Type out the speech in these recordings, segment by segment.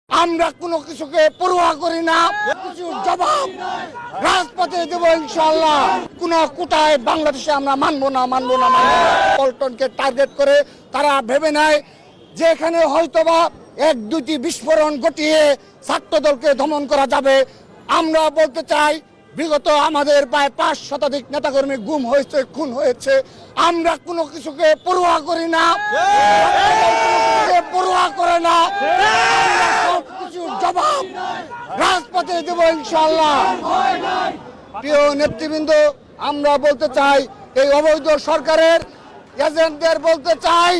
আমরা কোনো কিছুকে পরোয়া করি না, কিছু জবাব রাজপথে দেব ইনশাআল্লাহ। কোন কোটায় বাংলাদেশে আমরা মানবো না। পল্টনকে টার্গেট করে তারা ভেবে নেয় যে এখানে হয়তোবা এক দুটি বিস্ফোরণ ঘটিয়ে ছাত্রদলকে দমন করা যাবে। আমরা বলতে চাই, বিগত আমাদের প্রায় 5 শতাধিক নেতাকর্মী গুম হয়েছে, খুন হয়েছে। আমরা কোনো কিছুকে পরোয়া করি না, পরোয়া করে না। সবকিছুর জবাব রাজপথে দেব ইনশাআল্লাহ। প্রিয় নেতৃবৃন্দ, আমরা বলতে চাই, এই অবৈধ সরকারের এজেন্টদের বলতে চাই,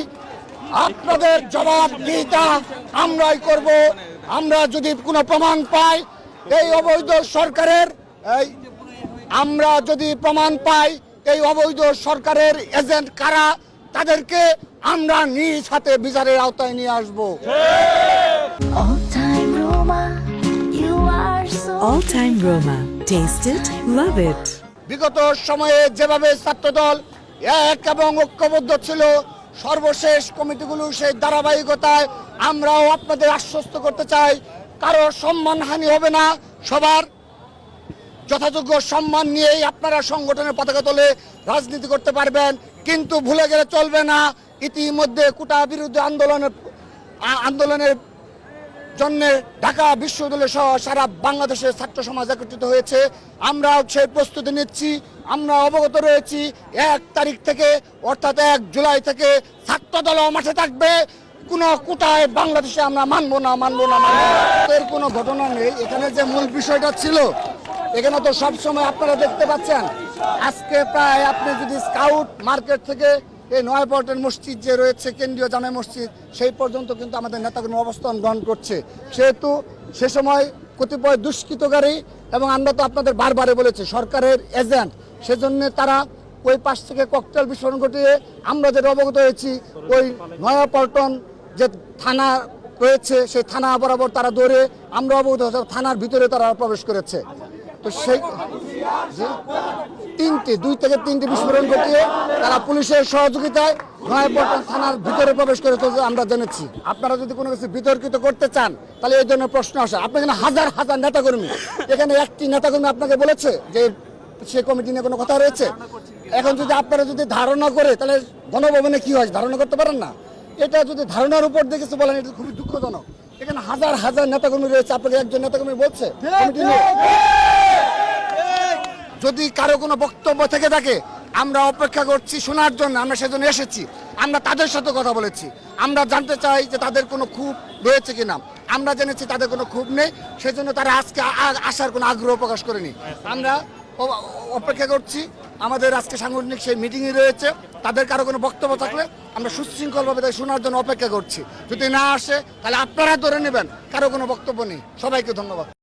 আপনাদের জবাবদিহিতা আমরাই করব। আমরা যদি কোনো প্রমাণ পাই এই অবৈধ সরকারের, আমরা যদি প্রমাণ পাই এই অবৈধ সরকারের এজেন্ট কারা, তাদেরকে আমরা নিজ হাতে বিচারের আওতায় নিয়ে আসব। All Time Roma. Taste it, love it. বিগত সময়ে যেভাবে ছাত্রদল এক এবং ঐক্যবদ্ধ ছিল, সর্বশেষ কমিটিগুলো সেই ধারাবাহিকতায় আমরাও আপনাদের আশ্বস্ত করতে চাই, কারো সম্মানহানি হবে না। সবার যথাযোগ্য সম্মান নিয়েই আপনারা সংগঠনের পতাকা তোলে রাজনীতি করতে পারবেন, কিন্তু ভুলে গেলে চলবে না। ইতিমধ্যে কোটা বিরোধী আন্দোলনের জন্য ঢাকা বিশ্ববিদ্যালয় সহ সারা বাংলাদেশের ছাত্র সমাজ একত্রিত হয়েছে। আমরাও সেই প্রস্তুতি নিচ্ছি। আমরা অবগত রয়েছি 1 তারিখ থেকে, অর্থাৎ 1 জুলাই থেকে ছাত্রদল মাঠে থাকবে। কোনো কোটায় বাংলাদেশে আমরা মানবো না। এর কোনো ঘটনা নেই। এখানে যে মূল বিষয়টা ছিল, এখানে তো সবসময় আপনারা দেখতে পাচ্ছেন, আজকে প্রায় আপনি যদি স্কাউট মার্কেট থেকে এই নয়াপল্টন মসজিদ যে রয়েছে, কেন্দ্রীয় জামে মসজিদ, সেই পর্যন্ত কিন্তু আমাদের নেতাকর্মী অবস্থান গ্রহণ করছে। সেহেতু সে সময় কতিপয় দুষ্কৃতকারী, এবং আমরা তো আপনাদের বারবারে বলেছি সরকারের এজেন্ট, সেজন্য তারা ওই পাশ থেকে ককটেল বিস্ফোরণ ঘটিয়ে, আমরা যেটা অবগত হয়েছি, ওই নয়াপল্টন যে থানা রয়েছে সেই থানা বরাবর তারা দৌড়ে, আমরা অবগত হয়েছে থানার ভিতরে তারা প্রবেশ করেছে। তো সেই 2 থেকে 3টি বিস্ফোরণ ঘটিয়ে তারা পুলিশের সহযোগিতায় নয়াপল্টন থানার ভিতরে প্রবেশ করেছে আমরা জেনেছি। আপনারা যদি কোনো কিছু বিতর্কিত করতে চান, তাহলে এই ধরনের প্রশ্ন আসে। আপনি এখানে হাজার হাজার নেতাকর্মী, এখানে একটি নেতাকর্মী আপনাকে বলেছে যে সে কমিটি নিয়ে কোনো কথা রয়েছে? এখন যদি আপনারা যদি ধারণা করে, তাহলে গণভবনে কি হয়, ধারণা করতে পারেন না? এটা যদি ধারণার উপর দিয়ে কিছু বলেন, এটা খুবই দুঃখজনক। এখানে হাজার হাজার নেতাকর্মী রয়েছে, আপনাকে একজন নেতাকর্মী বলছে কমিটি নিয়ে? যদি কারো কোনো বক্তব্য থেকে থাকে, আমরা অপেক্ষা করছি শোনার জন্য, আমরা সেজন্য এসেছি। আমরা তাদের সাথে কথা বলেছি। আমরা জানতে চাই যে তাদের কোনো ক্ষোভ রয়েছে কিনা। আমরা জেনেছি তাদের কোনো ক্ষোভ নেই, সেজন্য তারা আজকে আসার কোনো আগ্রহ প্রকাশ করেনি। আমরা অপেক্ষা করছি। আমাদের আজকে সাংগঠনিক সেই মিটিংই রয়েছে। তাদের কারো কোনো বক্তব্য থাকলে আমরা সুশৃঙ্খলভাবে তাই শোনার জন্য অপেক্ষা করছি। যদি না আসে, তাহলে আপনারা ধরে নেবেন কারো কোনো বক্তব্য নেই। সবাইকে ধন্যবাদ।